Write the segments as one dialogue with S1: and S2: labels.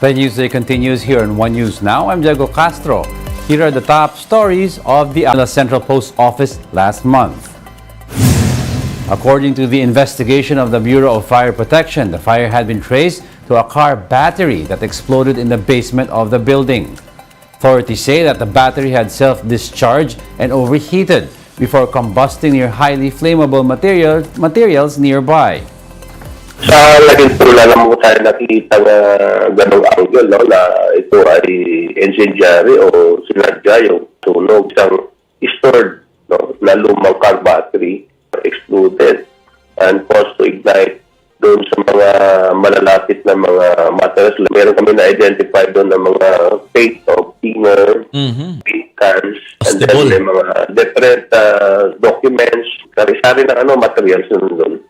S1: The Newsday continues here on One News Now. I'm Diego Castro. Here are the top stories of the Central Post Office last month. According to the investigation of the Bureau of Fire Protection, the fire had been traced to a car battery that exploded in the basement of the building. Authorities say that the battery had self-discharged and overheated before combusting near highly flammable materials nearby.
S2: Sa naging tula lang mo tayo nakikita na ganong angle, no, na ito ay incendiary o sinadya yung sunog. Isang stored, no, na lumang car battery exploded and caused to ignite doon sa mga malalapit na mga materials. Meron kami na-identify doon ng mga paint of thinner, paint cans, and then may mga different documents, sari-sari na materials doon.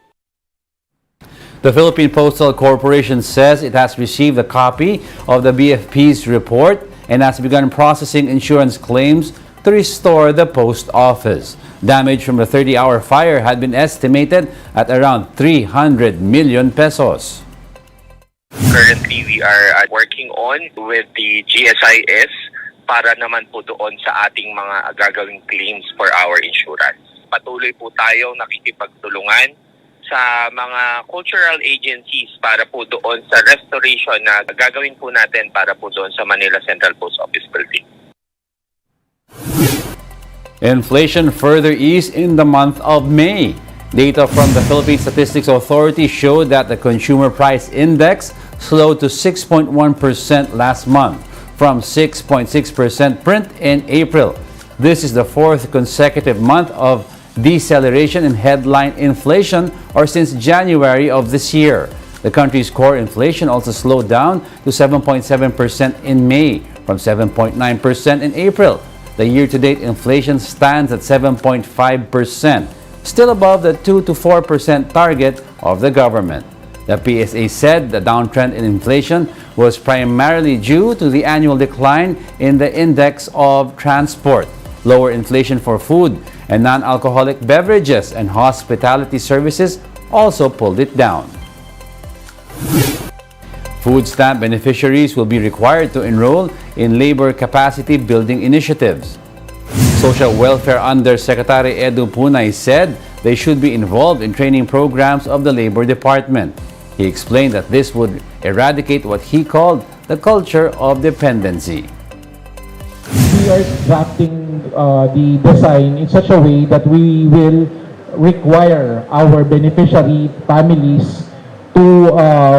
S1: The Philippine Postal Corporation says it has received a copy of the BFP's report and has begun processing insurance claims to restore the post office. Damage from the 30-hour fire had been estimated at around 300 million pesos.
S3: Currently, we are working on with the GSIS para naman po doon sa ating mga gagawing claims for our insurance. Patuloy po tayong nakikipagtulungan sa mga cultural agencies para po doon sa restoration na gagawin po natin para po doon sa Manila Central Post Office Building.
S1: Inflation further eased in the month of May. Data from the Philippine Statistics Authority showed that the Consumer Price Index slowed to 6.1% last month from 6.6% print in April. This is the fourth consecutive month of deceleration in headline inflation or since January of this year. The country's core inflation also slowed down to 7.7% in May from 7.9% in April. The year-to-date inflation stands at 7.5%, still above the 2 to 4% target of the government. The PSA said the downtrend in inflation was primarily due to the annual decline in the index of transport, lower inflation for food and non-alcoholic beverages, and hospitality services also pulled it down. Food stamp beneficiaries will be required to enroll in labor capacity building initiatives. Social Welfare Undersecretary Edu Punay said they should be involved in training programs of the Labor Department. He explained that this would eradicate what he called the culture of dependency.
S4: We are drafting the design in such a way that we will require our beneficiary families to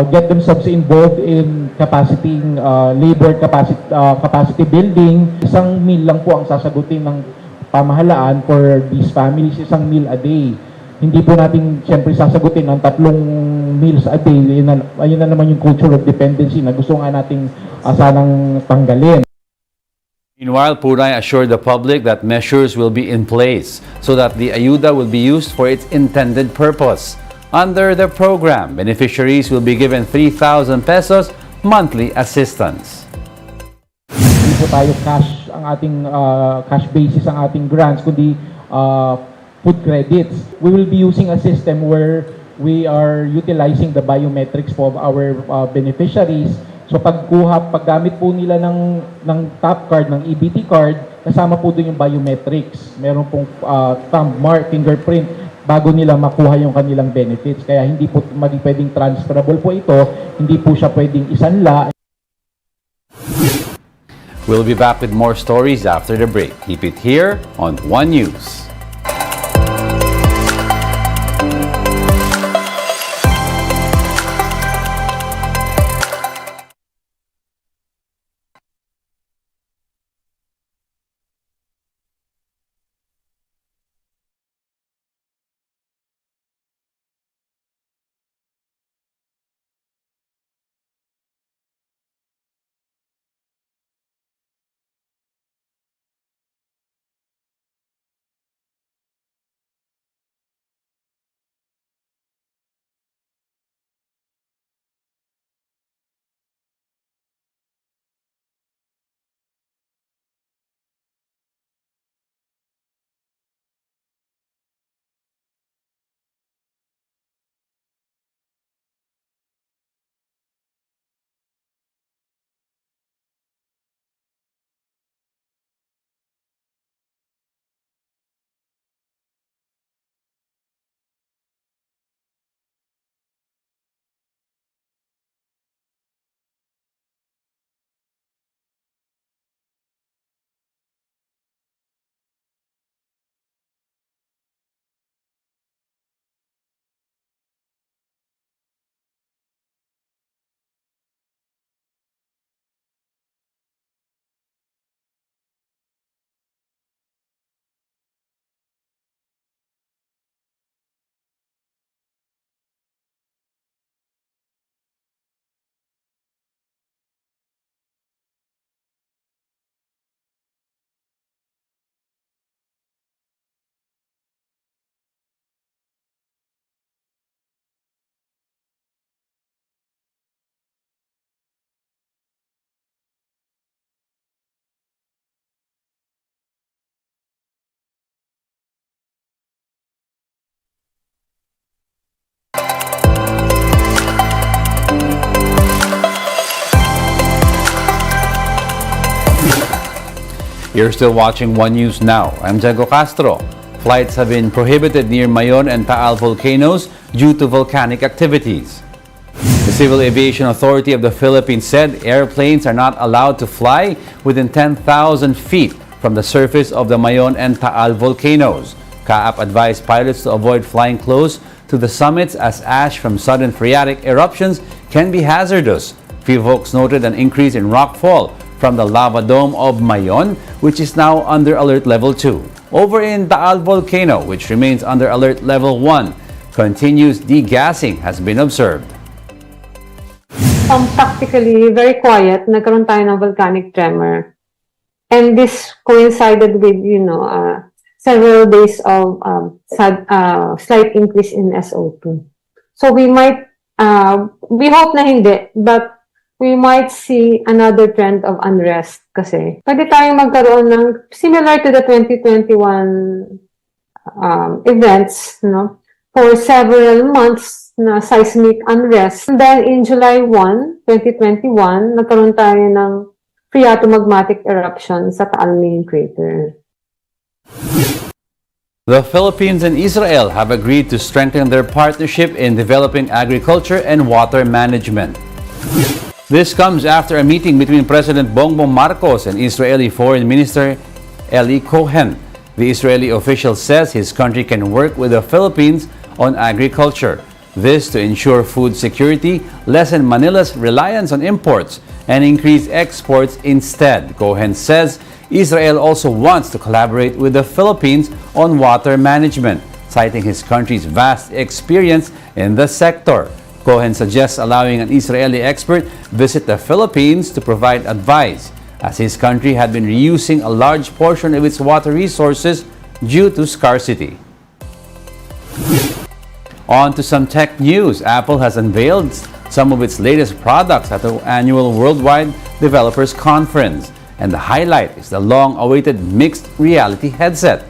S4: get themselves involved in labor capacity building. Isang meal lang po ang sasagutin ng pamahalaan for these families, isang meal a day. Hindi po natin siyempre sasagutin ng 3 meals a day. Ayun na naman yung culture of dependency na gusto nga nating sanang tanggalin.
S1: Meanwhile, Punay assured the public that measures will be in place so that the ayuda will be used for its intended purpose. Under the program, beneficiaries will be given 3,000 pesos monthly assistance.
S4: Hindi po tayo cash basis ang ating grants, kundi food credits. We will be using a system where we are utilizing the biometrics for our beneficiaries. So paggamit po nila ng top card, ng EBT card, kasama po doon yung biometrics. Meron pong thumb mark, fingerprint, bago nila makuha yung kanilang benefits. Kaya hindi po pwedeng transferable po ito, hindi po siya pwedeng isanla.
S1: We'll be back with more stories after the break. Keep it here on One News. You're still watching One News Now. I'm Diego Castro. Flights have been prohibited near Mayon and Taal volcanoes due to volcanic activities. The Civil Aviation Authority of the Philippines said airplanes are not allowed to fly within 10,000 feet from the surface of the Mayon and Taal volcanoes. CAAP advised pilots to avoid flying close to the summits as ash from sudden phreatic eruptions can be hazardous. PHIVOLCS noted an increase in rockfall from the lava dome of Mayon, which is now under alert level 2. Over in Taal volcano, which remains under alert level 1, continuous degassing has been observed.
S5: Practically very quiet, nagkaroon tayo ng volcanic tremor. And this coincided with, several days of slight increase in SO2. So we might, we hope na hindi, but we might see another trend of unrest kasi pwede tayong magkaroon ng similar to the 2021 events, for several months na seismic unrest. And then in July 1, 2021, nagkaroon tayo ng phreatomagmatic eruption sa Taal main crater.
S1: The Philippines and Israel have agreed to strengthen their partnership in developing agriculture and water management. This comes after a meeting between President Bongbong Marcos and Israeli Foreign Minister Eli Cohen. The Israeli official says his country can work with the Philippines on agriculture. This to ensure food security, lessen Manila's reliance on imports, and increase exports instead. Cohen says Israel also wants to collaborate with the Philippines on water management, citing his country's vast experience in the sector. Cohen suggests allowing an Israeli expert visit the Philippines to provide advice, as his country had been reusing a large portion of its water resources due to scarcity. On to some tech news. Apple has unveiled some of its latest products at the annual Worldwide Developers Conference, and the highlight is the long-awaited mixed reality headset.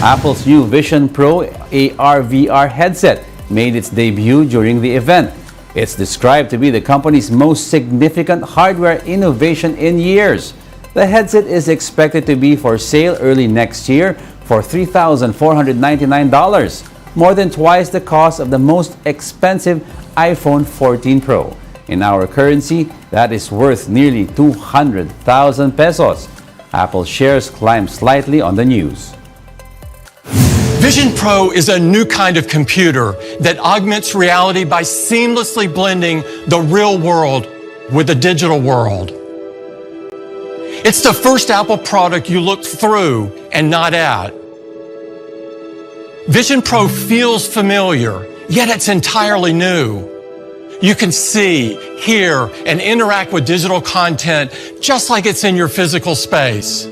S1: Apple's new Vision Pro AR/VR headset made its debut during the event. It's described to be the company's most significant hardware innovation in years. The headset is expected to be for sale early next year for $3,499, more than twice the cost of the most expensive iPhone 14 Pro. In our currency, that is worth nearly 200,000 pesos. Apple shares climbed slightly on the news.
S6: Vision Pro is a new kind of computer that augments reality by seamlessly blending the real world with the digital world. It's the first Apple product you look through and not at. Vision Pro feels familiar, yet it's entirely new. You can see, hear, and interact with digital content just like it's in your physical space.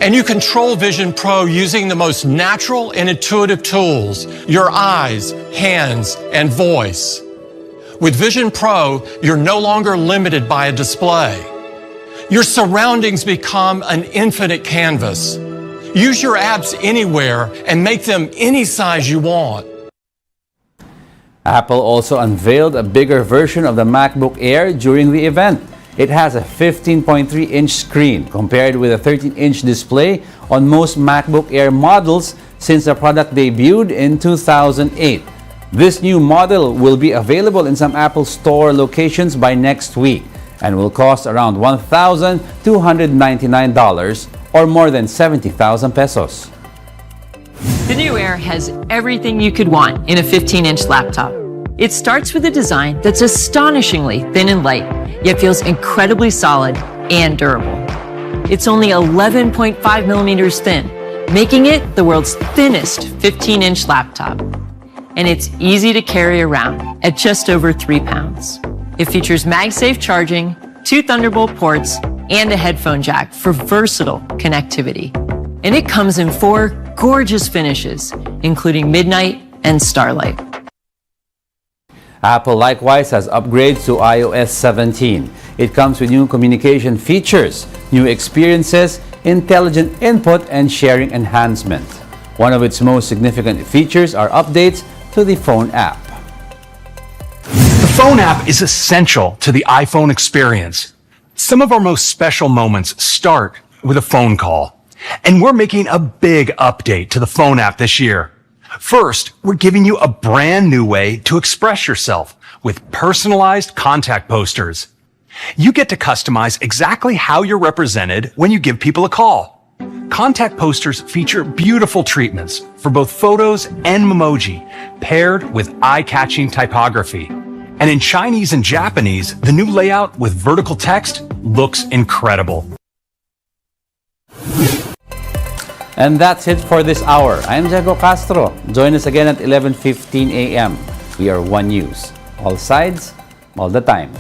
S6: And you control Vision Pro using the most natural and intuitive tools, your eyes, hands, and voice. With Vision Pro, you're no longer limited by a display. Your surroundings become an infinite canvas. Use your apps anywhere and make them any size you want.
S1: Apple also unveiled a bigger version of the MacBook Air during the event. It has a 15.3-inch screen compared with a 13-inch display on most MacBook Air models since the product debuted in 2008. This new model will be available in some Apple Store locations by next week and will cost around $1,299 or more than 70,000 pesos.
S7: The new Air has everything you could want in a 15-inch laptop. It starts with a design that's astonishingly thin and light, yet feels incredibly solid and durable. It's only 11.5 millimeters thin, making it the world's thinnest 15-inch laptop. And it's easy to carry around at just over 3 pounds. It features MagSafe charging, 2 Thunderbolt ports, and a headphone jack for versatile connectivity. And it comes in 4 gorgeous finishes, including Midnight and Starlight.
S1: Apple likewise has upgrades to iOS 17. It comes with new communication features, new experiences, intelligent input, and sharing enhancement. One of its most significant features are updates to the phone app.
S8: The phone app is essential to the iPhone experience. Some of our most special moments start with a phone call. And we're making a big update to the phone app this year. First, we're giving you a brand new way to express yourself with personalized contact posters. You get to customize exactly how you're represented when you give people a call. Contact posters feature beautiful treatments for both photos and memoji, paired with eye-catching typography. And in Chinese and Japanese, the new layout with vertical text looks incredible.
S1: And that's it for this hour. I'm Diego Castro. Join us again at 11:15 a.m. We are One News. All sides, all the time.